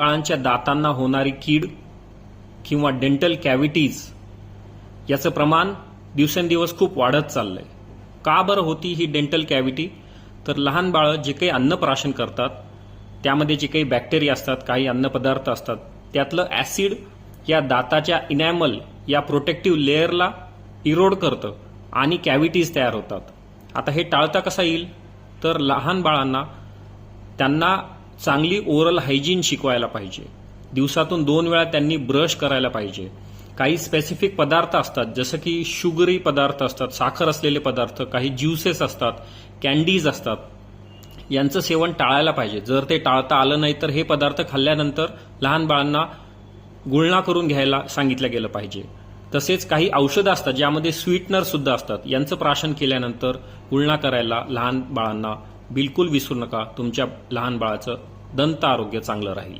बाळांच्या दातांना होणारी कीड किंवा डेंटल कॅव्हिटीज याचं प्रमाण दिवसेंदिवस खूप वाढत चाललंय. का बरं होती ही डेंटल कॅव्हिटी? तर लहान बाळं जे काही अन्नप्राशन करतात त्यामध्ये जे काही बॅक्टेरिया असतात, काही अन्नपदार्थ असतात, त्यातलं ॲसिड या दाताच्या इनॅमल या प्रोटेक्टिव्ह लेअरला इरोड करतं आणि कॅव्हिटीज तयार होतात. आता हे टाळता कसं येईल? तर लहान बाळांना त्यांना चांगली ओरल हायजीन शिकवायला पाहिजे. दिवसातून 2 वेळा त्यांनी ब्रश करायला पाहिजे. काही स्पेसिफिक पदार्थ असतात जसं की शुगरी पदार्थ असतात, साखर असलेले पदार्थ, काही ज्युसेस असतात, कॅन्डीज असतात, यांचं सेवन टाळायला पाहिजे. जर ते टाळता आलं नाही तर हे पदार्थ खाल्ल्यानंतर लहान बाळांना गुळणा करून घ्यायला सांगितलं गेलं पाहिजे. तसेच काही औषधं असतात ज्यामध्ये स्वीटनर सुद्धा असतात, यांचं प्राशन केल्यानंतर गुळणा करायला लहान बाळांना बिलकुल विसरू नका. तुमच्या लहान बाळाचं दंत आरोग्य चांगलं राहील.